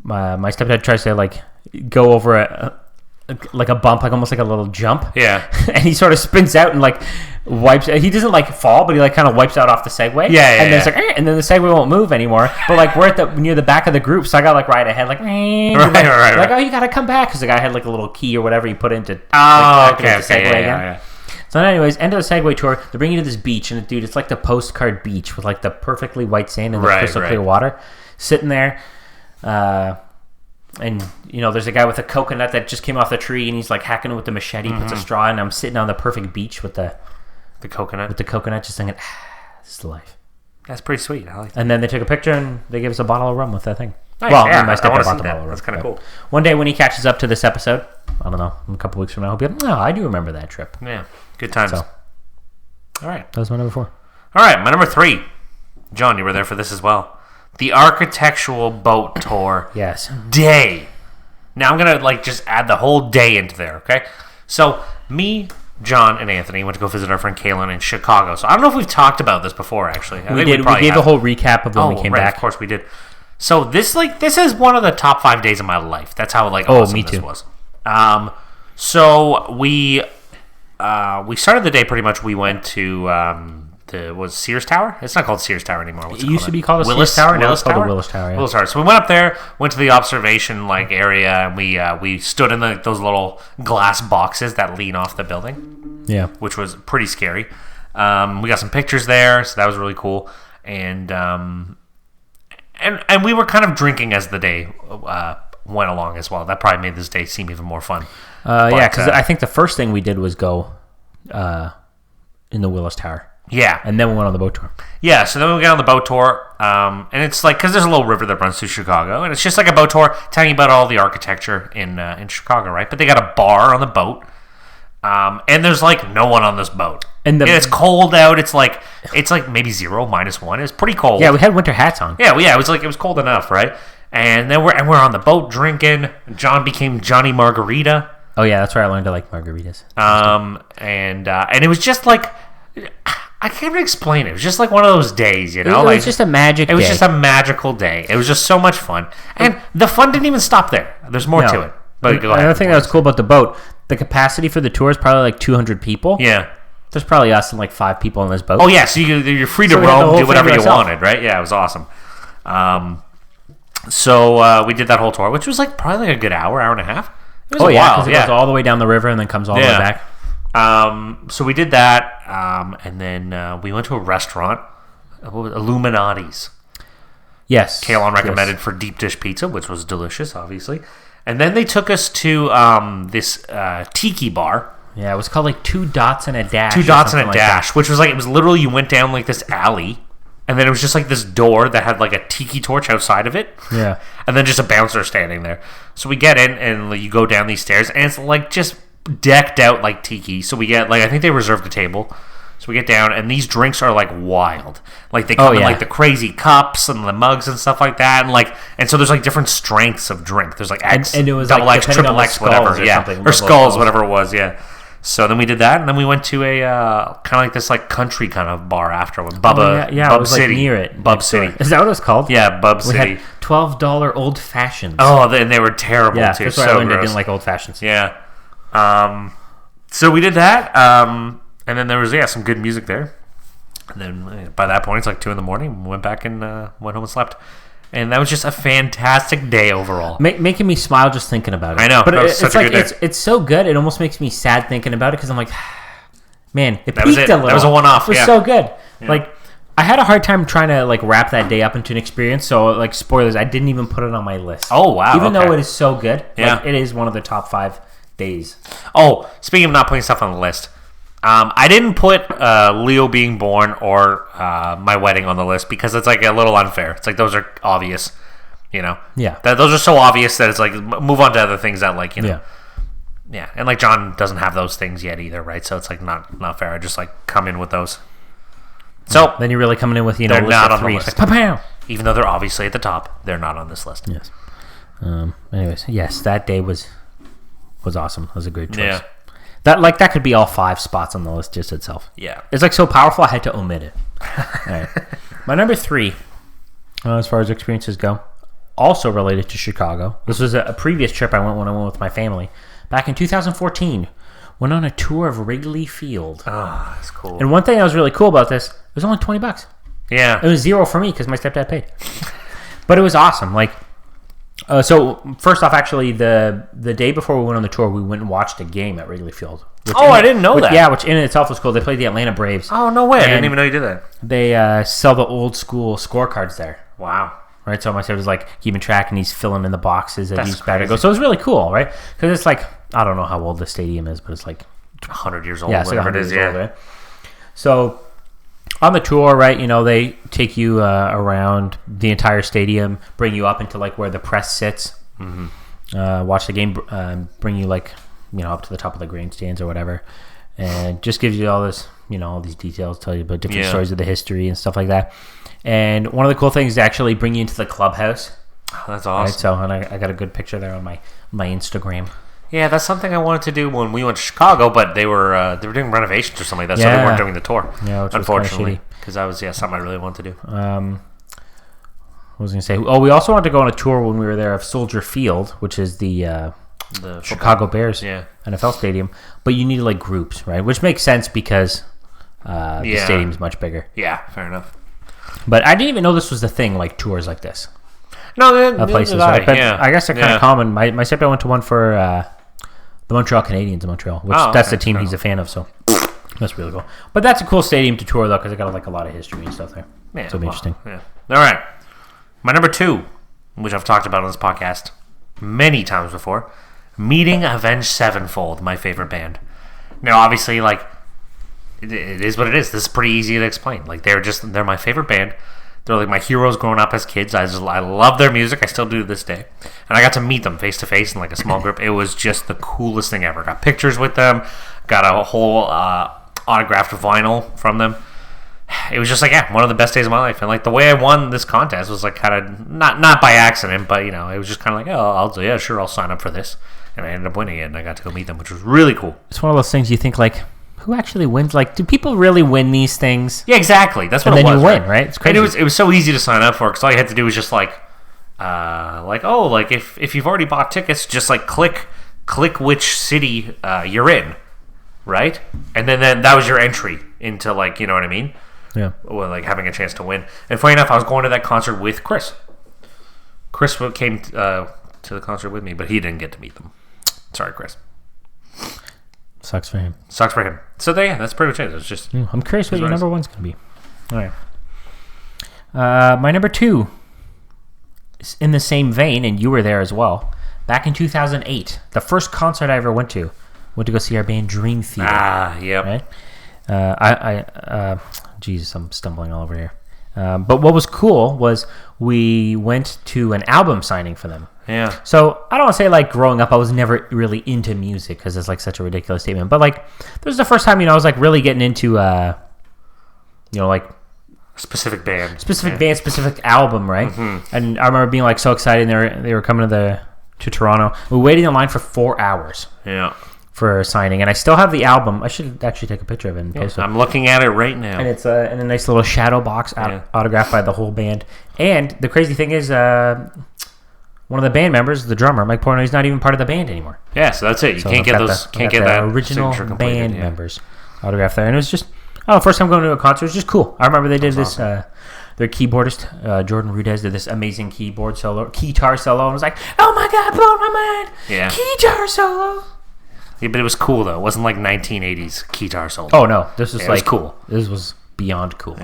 my stepdad tries to like go over a bump, like almost like a little jump. Yeah. And he sort of spins out and like wipes. He doesn't like fall, but he like kind of wipes out off the Segway. Yeah. And then it's like, and then the Segway won't move anymore. But like we're at near the back of the group, so I got like right ahead, like right. Like, oh, you gotta come back, because the guy had like a little key or whatever he put into. Okay. The Segway again. Yeah. So anyways, end of the Segway tour, they bring you to this beach, and dude, it's like the postcard beach with like the perfectly white sand and the crystal clear water, sitting there. And there's a guy with a coconut that just came off the tree, and he's like hacking it with the machete, puts a straw in. I'm sitting on the perfect beach with the coconut, just thinking, this is the life. That's pretty sweet. I like that. And then they took a picture, and they gave us a bottle of rum with that thing. Nice. Well, yeah, my stepdad bought the that. bottle of rum. That's kind of cool. One day when he catches up to this episode, I don't know, a couple weeks from now, he'll be like, I do remember that trip. Yeah, good times. So, all right. That was my number 4. All right, my number 3. John, you were there for this as well. The Architectural Boat Tour. Yes. Day. Now I'm going to just add the whole day into there, okay? So me, John, and Anthony went to go visit our friend Kaylin in Chicago. So I don't know if we've talked about this before, actually. We did. We gave a whole recap of when we came back. Of course we did. So this is one of the top 5 days of my life. That's how awesome me this too. was. So we started the day pretty much. We went to was Sears Tower? It's not called Sears Tower anymore. What's it used to be called Willis Sears Tower. Now Willis it's called Tower? the Willis Tower. Yeah. Willis Tower. So we went up there, went to the observation area, and we stood in those little glass boxes that lean off the building. Yeah, which was pretty scary. We got some pictures there, so that was really cool. And we were kind of drinking as the day went along as well. That probably made this day seem even more fun. Yeah, because I think the first thing we did was go in the Willis Tower. Yeah. And then we went on the boat tour. Yeah, so then we got on the boat tour, and it's like, because there's a little river that runs through Chicago, and it's just like a boat tour telling you about all the architecture in Chicago, right? But they got a bar on the boat, and there's like no one on this boat. And it's cold out. It's like maybe 0, -1. It's pretty cold. Yeah, we had winter hats on. Yeah, it was cold enough, right? And then we're on the boat drinking. John became Johnny Margarita. Oh yeah, that's where I learned to like margaritas. And it was just like, I can't even explain it. It was just like one of those days, you know? It was just a magic day. It was just a magical day. It was just so much fun. And the fun didn't even stop there. There's more to it. But go ahead. Another thing that was cool about the boat, the capacity for the tour is probably like 200 people. Yeah. There's probably us and like 5 people on this boat. Oh, yeah. So you're free to roam, do whatever you wanted, right? Yeah, it was awesome. So we did that whole tour, which was like probably like a good hour and a half. It was a while. Because it goes all the way down the river and then comes all the way back. So we did that, and then we went to a restaurant, Illuminati's. Yes. Kaelon recommended for deep dish pizza, which was delicious, obviously. And then they took us to this tiki bar. Yeah, it was called like 2 Dots and a Dash. 2 Dots and a Dash, which was like, it was literally, you went down like this alley, and then it was just like this door that had like a tiki torch outside of it. Yeah. And then just a bouncer standing there. So we get in, and you go down these stairs, and it's like just decked out like tiki. So we get like, I think they reserved a table. So we get down, and these drinks are like wild. Like they come in like the crazy cups and the mugs and stuff like that, and so there's like different strengths of drink. There's like X, and it was double like X, triple X, whatever, or skulls, whatever it was, yeah. So then we did that, and then we went to a kind of like this like country kind of bar afterward. Bub it was City, like near it. Bub City. Is that what it's called? Yeah, Bub We City. had $12 old fashions. Oh, and they were terrible too. That's why I learned I didn't like old fashions. Yeah. So we did that, and then there was some good music there. And then by that point, it's like 2 a.m. We went back and went home and slept. And that was just a fantastic day overall. Making me smile just thinking about it. I know. But it's like it's so good. It almost makes me sad thinking about it because I'm like, man, it peaked a little. That was a one-off. It was so good. Yeah. Like, I had a hard time trying to like wrap that day up into an experience. So like, spoilers, I didn't even put it on my list. Oh wow! Even though it is so good, yeah, like, it is one of the top 5 days. Oh, speaking of not putting stuff on the list. I didn't put Leo being born or my wedding on the list because it's like a little unfair. It's like those are obvious, you know. Yeah. Those are so obvious that it's like move on to other things that like, you know. Yeah. And like John doesn't have those things yet either, right? So it's like not fair. I just like come in with those. So then you're really coming in with they're not on the list. Like, even though they're obviously at the top, they're not on this list. Yes. Anyways, yes, that day was awesome. It was a great choice. Yeah. That could be all 5 spots on the list just itself. Yeah. It's like so powerful I had to omit it. All right. My number 3, as far as experiences go, also related to Chicago. This was a previous trip I went when I went with my family. Back in 2014, went on a tour of Wrigley Field. Oh, that's cool. And one thing that was really cool about this, it was only $20. Yeah. It was 0 for me because my stepdad paid. But it was awesome. Like, so first off, actually, the day before we went on the tour, we went and watched a game at Wrigley Field. I didn't know that. Yeah, which in itself was cool. They played the Atlanta Braves. Oh, no way. I didn't even know you did that. They sell the old school scorecards there. Wow. Right, so my dad was like keeping track, and he's filling in the boxes that each batter crazy. goes. So it was really cool, right? Because it's like, I don't know how old the stadium is, but it's like 100 years old. Yeah, it's like 100 years old, right? So on the tour, right, you know, they take you around the entire stadium, bring you up into like where the press sits, watch the game, bring you like, you know, up to the top of the grandstands or whatever, and just gives you all this, you know, all these details, tell you about different stories of the history and stuff like that. And one of the cool things is actually bring you into the clubhouse. Oh, that's awesome. Right, so, and I got a good picture there on my Instagram. Yeah, that's something I wanted to do when we went to Chicago, but they were doing renovations or something like that, so they weren't doing the tour. Yeah, which unfortunately, because that was something I really wanted to do. What was I going to say? Oh, we also wanted to go on a tour when we were there of Soldier Field, which is the Chicago Bears NFL stadium. But you needed like groups, right? Which makes sense because the stadium's much bigger. Yeah, fair enough. But I didn't even know this was the thing, like tours like this. No, places, right? But I guess they're kind of common. My stepdad went to one for the Montreal Canadiens in Montreal, which that's the team he's a fan of, so that's really cool. But that's a cool stadium to tour, though, because it got like a lot of history and stuff there. Yeah, so it'll be interesting. Yeah. All right. My number 2, which I've talked about on this podcast many times before, meeting Avenged Sevenfold, my favorite band. Now, obviously, like, it is what it is. This is pretty easy to explain. Like they're my favorite band. They're like my heroes growing up as kids. I love their music. I still do to this day. And I got to meet them face to face in like a small group. It was just the coolest thing ever. Got pictures with them. Got a whole autographed vinyl from them. It was just like one of the best days of my life. And like the way I won this contest was like kind of not by accident, but it was just kind of like, I'll sign up for this. And I ended up winning it, and I got to go meet them, which was really cool. It's one of those things you think like, who actually wins? Like, do people really win these things? Yeah, exactly. That's what and it was. And then you win, right? It's crazy. And it was so easy to sign up for because all you had to do was just if you've already bought tickets, just like click which city you're in, right? And then that was your entry into like, you know what I mean? Yeah. Well, like having a chance to win. And funny enough, I was going to that concert with Chris. Chris came to the concert with me, but he didn't get to meet them. Sorry, Chris. Sucks for him. So that's pretty much it. It's just. I'm curious what your number one's going to be. All right. My number 2 is in the same vein, and you were there as well. Back in 2008, the first concert I ever went to go see our band Dream Theater. Yep. Right? Jesus, I'm stumbling all over here. But what was cool was we went to an album signing for them. Yeah. So I don't want to say like growing up, I was never really into music because it's like such a ridiculous statement. But like, this was the first time I was like really getting into like specific band, specific album, right? Mm-hmm. And I remember being like so excited. And they were coming to Toronto. We waited in line for 4 hours. Yeah. For a signing, and I still have the album. I should actually take a picture of it and post it. I'm looking at it right now, and it's in a nice little shadow box, autographed by the whole band. And the crazy thing is, one of the band members, the drummer Mike Portnoy, is not even part of the band anymore. Yeah, so that's it. You can't get those. Can't get that original band members autographed there, and it was just first time going to a concert. It was just cool. I remember they did this. Awesome. Their keyboardist Jordan Rudez did this amazing guitar solo, and I was like, "Oh my god, blow my mind!" Yeah, guitar solo. Yeah, but it was cool though. It wasn't like 1980s guitar solo. Oh no, this was like was cool. This was beyond cool.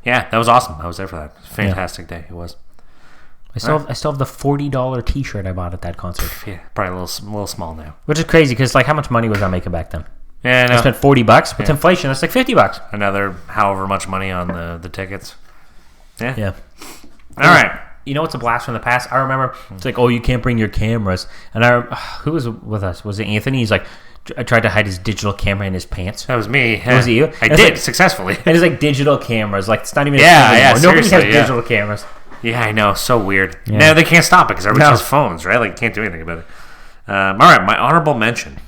Yeah, that was awesome. I was there for that. Fantastic day. It was. I still have the $40 T-shirt I bought at that concert. Yeah, probably a little small now. Which is crazy because like how much money was I making back then? Yeah, I spent $40. With inflation, that's like $50. Another however much money on the tickets. Yeah. All right. You know what's a blast from the past? I remember it's like, you can't bring your cameras. And who was with us? Was it Anthony? He's like, I tried to hide his digital camera in his pants. That was me. Was it you? I did successfully. And it's like digital cameras. Like it's not even. Nobody has digital cameras. Yeah, I know. So weird. Yeah. Now they can't stop it because everybody has phones, right? Like, can't do anything about it. All right, my honorable mention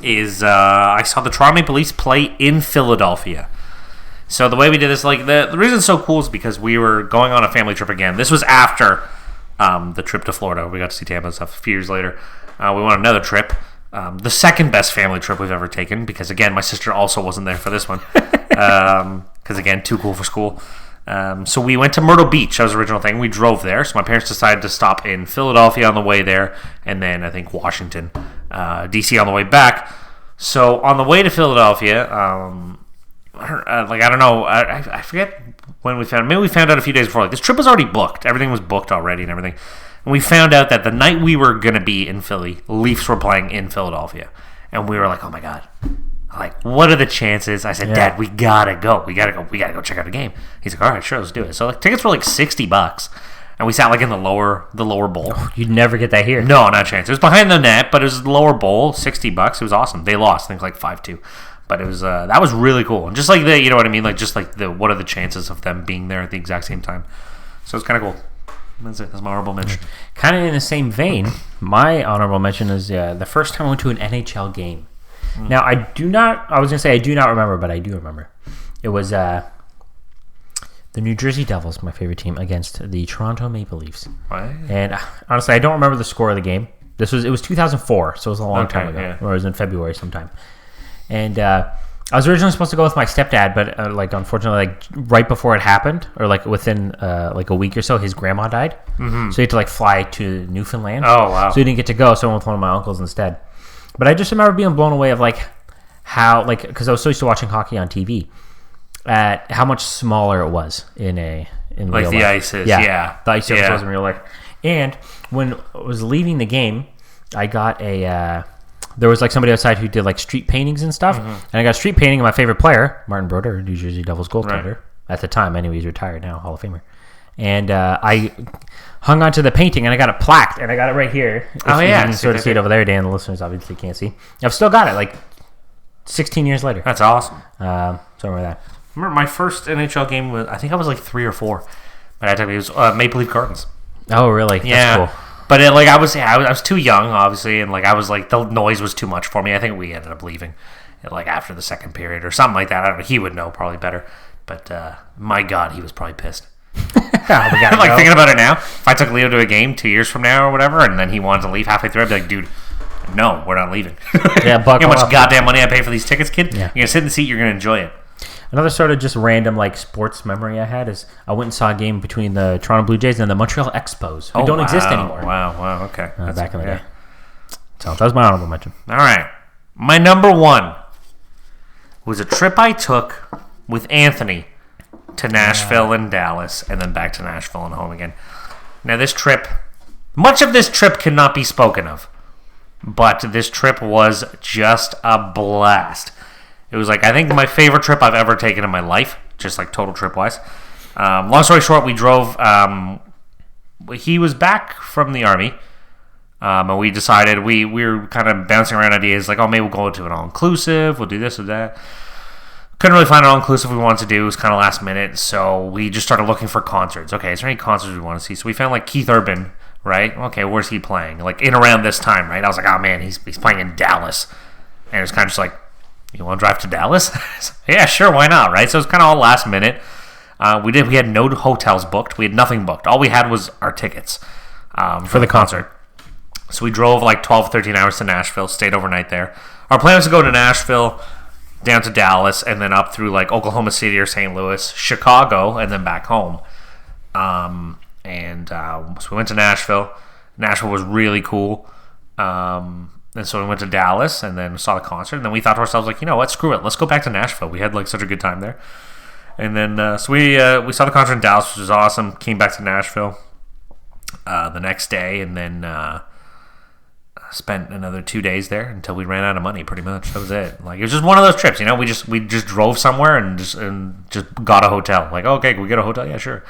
is I saw the Toronto Maple Leafs play in Philadelphia. So the way we did this, like the reason it's so cool is because we were going on a family trip again. This was after the trip to Florida. We got to see Tampa and stuff a few years later. We went on another trip. The second best family trip we've ever taken because, again, my sister also wasn't there for this one. Because, again, too cool for school. So we went to Myrtle Beach. That was the original thing. We drove there. So my parents decided to stop in Philadelphia on the way there. And then, I think, Washington, D.C. on the way back. So on the way to Philadelphia, I don't know. I forget when we found. Maybe we found out a few days before. Like this trip was already booked. Everything was booked already and everything. And we found out that the night we were gonna be in Philly, Leafs were playing in Philadelphia, and we were like, "Oh my god!" Like, what are the chances? I said, "Dad, we gotta go. We gotta go check out the game." He's like, "All right, sure, let's do it." So like tickets were like $60, and we sat like in the lower bowl. Oh, you'd never get that here. No, not a chance. It was behind the net, but it was the lower bowl, $60. It was awesome. They lost, I think, like 5-2. But it was that was really cool, and just like you know what I mean, like just like what are the chances of them being there at the exact same time? So it's kind of cool. That's it. That's my honorable mention. Kind of in the same vein, my honorable mention is the first time I went to an NHL game. Now I do not remember, but I do remember. It was the New Jersey Devils, my favorite team, against the Toronto Maple Leafs. Right. And honestly, I don't remember the score of the game. It was 2004, so it was a long time ago. Yeah. Or it was in February sometime. And I was originally supposed to go with my stepdad, but unfortunately, right before it happened, or within a week or so, his grandma died. Mm-hmm. So he had to fly to Newfoundland. Oh wow! So he didn't get to go. So I went with one of my uncles instead. But I just remember being blown away of how because I was so used to watching hockey on TV, at how much smaller it was in real life. The ice is. Yeah. The ice wasn't real life. And when I was leaving the game, I got a there was like somebody outside who did like street paintings and stuff. And I got a street painting of my favorite player, Martin Brodeur, New Jersey Devils goaltender. Right. At the time, anyway, he's retired now, Hall of Famer. And I hung onto the painting, and I got it plaqued, and I got it right here. You can sort of see it over there, Dan. The listeners obviously can't see. I've still got it, like 16 years later. That's awesome. Somewhere like that. I remember my first NHL game was, I think I was like 3 or 4. My dad took me. It was Maple Leaf Gardens. Oh, really? Yeah. That's cool. But I was too young, obviously, and like I was like the noise was too much for me. I think we ended up leaving, like after the second period or something like that. I don't know. He would know probably better. But my God, he was probably pissed. I'm like thinking about it now. If I took Leo to a game 2 years from now or whatever, and then he wanted to leave halfway through, I'd be like, dude, no, we're not leaving. Yeah, you know how much goddamn money I pay for these tickets, kid? Yeah. You're gonna sit in the seat, you're gonna enjoy it. Another sort of just random like sports memory I had is I went and saw a game between the Toronto Blue Jays and the Montreal Expos, who don't exist anymore. Wow, okay. That's back in the day. So that was my honorable mention. All right. My number 1 was a trip I took with Anthony to Nashville and Dallas, and then back to Nashville and home again. Now, this trip, much of this trip cannot be spoken of, but this trip was just a blast. It was like, I think, my favorite trip I've ever taken in my life, just like total trip-wise. Long story short, we drove, he was back from the Army, and we decided, we were kind of bouncing around ideas, like, oh, maybe we'll go to an all-inclusive, we'll do this or that. Couldn't really find an all-inclusive we wanted to do. It was kind of last minute, so we just started looking for concerts. Okay, is there any concerts we want to see? So we found, like, Keith Urban, right? Okay, where's he playing? Like, in around this time, right? I was like, oh, man, he's playing in Dallas. And it was kind of just like, you want to drive to Dallas? Yeah, sure, why not, right? So it was kind of all last minute. We had no hotels booked. We had nothing booked. All we had was our tickets for the concert. So we drove like 12, 13 hours to Nashville, stayed overnight there. Our plan was to go to Nashville, down to Dallas, and then up through like Oklahoma City or St. Louis, Chicago, and then back home. So we went to Nashville. Nashville was really cool. And so we went to Dallas and then saw the concert. And then we thought to ourselves, like, you know what, screw it. Let's go back to Nashville. We had like such a good time there. And then so we saw the concert in Dallas, which was awesome. Came back to Nashville the next day, and then spent another 2 days there until we ran out of money. Pretty much, that was it. Like, it was just one of those trips, you know. We just drove somewhere and just got a hotel. Like, oh, okay, can we get a hotel? Yeah, sure.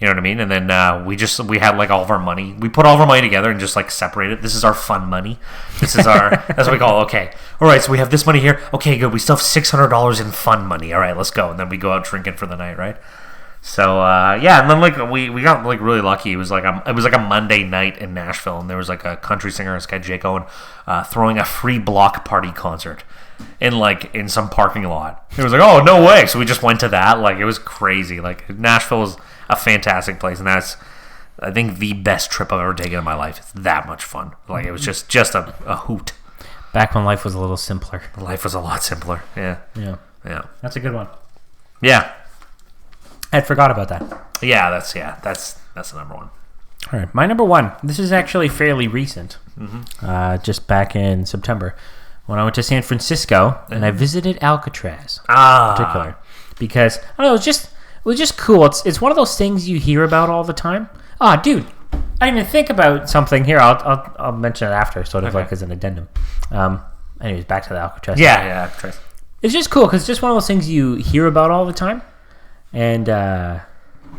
You know what I mean? And then we had like all of our money. We put all of our money together and just like separated. This is our fun money. This is our that's what we call it. Okay. All right, so we have this money here. Okay, good. We still have $600 in fun money. All right, let's go. And then we go out drinking for the night, right? So yeah, and then like we got like really lucky. It was like a Monday night in Nashville, and there was like a country singer, this guy Jake Owen, throwing a free block party concert in some parking lot. It was like, oh, no way. So we just went to that. Like, it was crazy. Like, Nashville was a fantastic place, and that's, I think, the best trip I've ever taken in my life. It's that much fun. Like, it was just a hoot. Back when life was a little simpler. Life was a lot simpler. Yeah. That's a good one. Yeah. I forgot about that. Yeah, that's the number 1. All right, my number 1. This is actually fairly recent. Just back in September, when I went to San Francisco and I visited Alcatraz, in particular, because I don't know, it was just cool. It's one of those things you hear about all the time. Dude, I didn't even think about something here. I'll mention it after, sort of like as an addendum. Anyways, back to the Alcatraz. Yeah, Alcatraz. It's just cool because it's just one of those things you hear about all the time, and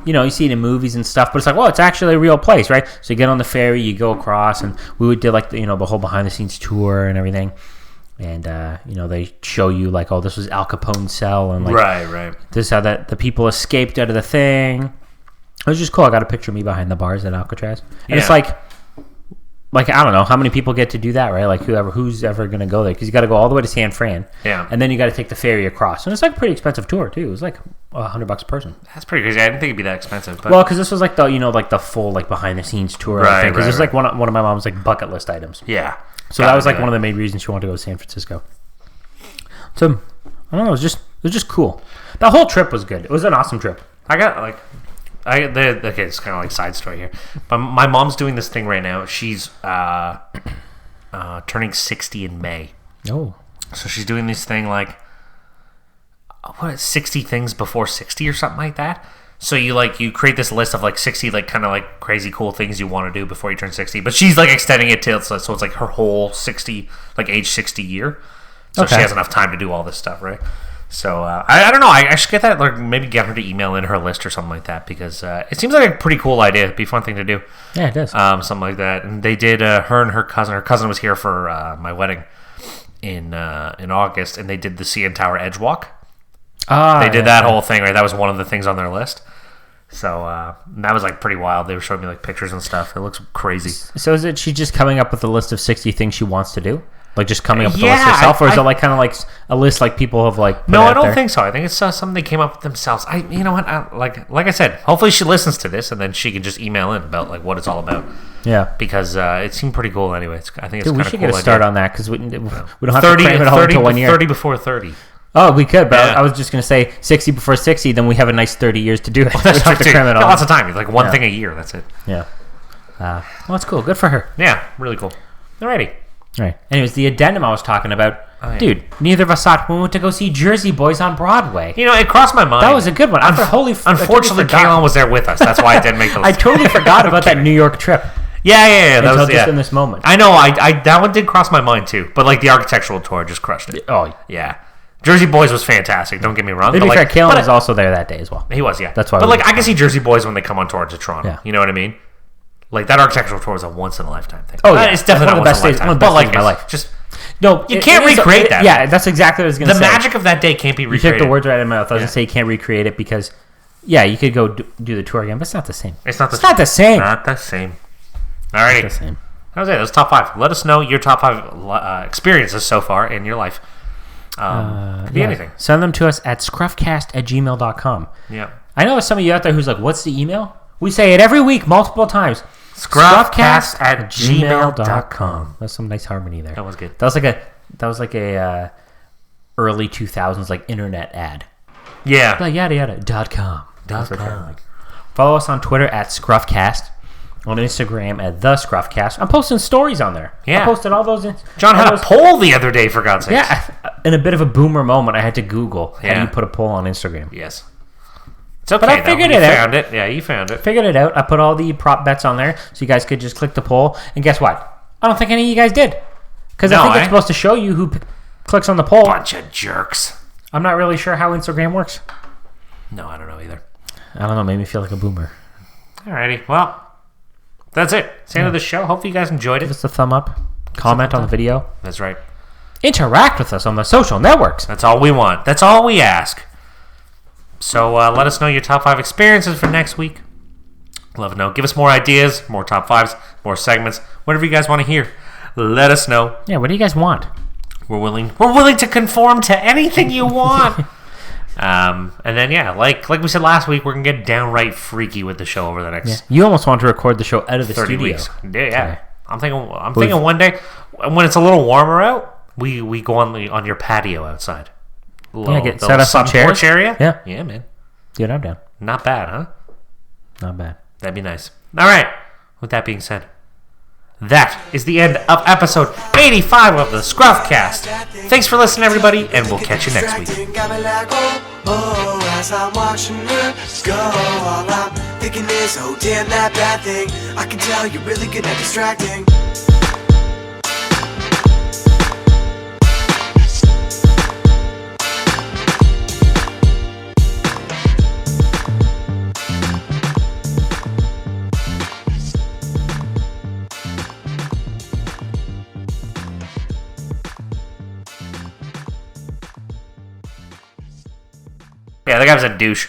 you see it in movies and stuff. But it's like, well, it's actually a real place, right? So you get on the ferry, you go across, and we did like the whole behind the scenes tour and everything. And they show you like, oh, this was Al Capone's cell, and like, right. This is how the people escaped out of the thing. It was just cool. I got a picture of me behind the bars at Alcatraz, and it's like I don't know how many people get to do that, right? Like who's ever gonna go there, because you got to go all the way to San Fran, and then you got to take the ferry across, and it's like a pretty expensive tour too. It was like $100 a person. That's pretty crazy. I didn't think it'd be that expensive. But... Well, because this was like the full like behind the scenes tour, right? Because it's like one of my mom's like bucket list items. Yeah. So that was like one of the main reasons she wanted to go to San Francisco. So I don't know. It was just cool. That whole trip was good. It was an awesome trip. Okay, it's kind of like side story here, but my mom's doing this thing right now. She's turning 60 in May. Oh, so she's doing this thing like 60 things before 60 or something like that. So you create this list of like 60 like kind of like crazy cool things you want to do before you turn 60. But she's like extending it till so it's like her whole 60 like age 60 year. So she has enough time to do all this stuff, right? So I don't know. I should get that, like maybe get her to email in her list or something like that, because it seems like a pretty cool idea. It'd be a fun thing to do. Yeah, it does. Something like that. And they did. Her and her cousin. Her cousin was here for my wedding in August, and they did the CN Tower Edge Walk. They did that whole thing, right? That was one of the things on their list. So that was like pretty wild. They were showing me like pictures and stuff. It looks crazy. So is it she just coming up with a list of 60 things she wants to do? Like just coming up with the list herself, or is it like kind of like a list like people have like? No, I don't think so. I think it's something they came up with themselves. You know what? Like I said, hopefully she listens to this and then she can just email in about like what it's all about. Yeah, because it seemed pretty cool. Anyway, I think it's we should get a start on that because we don't have 30, to cram it all into 1 year. 30 before 30. Oh, we could, but I was just going to say 60 before 60. Then we have a nice 30 years to do it. That's right, to cram it all. Lots of time. It's like one thing a year. That's it. Yeah. Well, that's cool. Good for her. Yeah, really cool. Alrighty. All right. Anyways, the addendum I was talking about, yeah. Dude, neither of us thought we went to go see Jersey Boys on Broadway. You know, it crossed my mind. That was a good one. Unfortunately, Kaylin was there with us. That's why I didn't make the list. I totally forgot about that New York trip. Yeah. That was just in this moment. I know. I that one did cross my mind too. But like the architectural tour just crushed it. Oh yeah. Jersey Boys was fantastic. Don't get me wrong. To be fair, Kaylin was also there that day as well. He was, yeah. That's why. But like, I can see Jersey Boys when they come on tour to Toronto. Yeah. You know what I mean? Like that architectural tour is a once in a lifetime thing. Oh yeah, it's definitely one of the best days. One of the best days of my life. Just no, you can't recreate that. Yeah, that's exactly what I was going to say. The magic of that day can't be recreated. You took the words right out of my mouth. I was going to say you can't recreate it because, yeah, you could go do the tour again, but it's not the same. It's not the same. Not the same. Alrighty. Not the same. That was it. That was top 5. Let us know your top 5 experiences so far in your life. Could be anything. Send them to us at scruffcast@gmail.com. Yeah. I know there's some of you out there who's like, what's the email? We say it every week, multiple times. scruffcast@gmail.com. That's some nice harmony there. That was good. That was like a early 2000s like internet ad. Yeah. Like yada yada .com. .com. Follow us on Twitter at scruffcast. On Instagram at the ScruffCast. I'm posting stories on there. Yeah. I posted all those. John had a poll the other day, for God's sake. Yeah. In a bit of a boomer moment, I had to Google how do you put a poll on Instagram. Yes. It's okay, but I figured it out. You found it. Yeah, you found it. Figured it out. I put all the prop bets on there so you guys could just click the poll. And guess what? I don't think any of you guys did. Because I think it's supposed to show you who clicks on the poll. Bunch of jerks. I'm not really sure how Instagram works. No, I don't know either. I don't know. Made me feel like a boomer. Alrighty. Well, that's it. It's the end of the show. Hopefully you guys enjoyed it. Give us a thumb up. Comment on the video. That's right. Interact with us on the social networks. That's all we want. That's all we ask. So let us know your top 5 experiences for next week. Love to know. Give us more ideas, more top 5s, more segments, whatever you guys want to hear. Let us know. Yeah, what do you guys want? We're willing to conform to anything you want. And then like we said last week, we're gonna get downright freaky with the show over the next. Yeah. You almost want to record the show out of the 30 studio. weeks. Yeah. Okay. I'm thinking one day when it's a little warmer out, we go on your patio outside. Set up some chairs. Porch area. Yeah, man. Dude, I'm down. Not bad, huh? Not bad. That'd be nice. All right. With that being said, that is the end of episode 85 of the ScruffCast. Thanks for listening, everybody, and we'll catch you next week. As I'm watching her go, all I'm thinking is, oh damn that bad thing. I can tell you're really good at distracting. Yeah, that guy was a douche.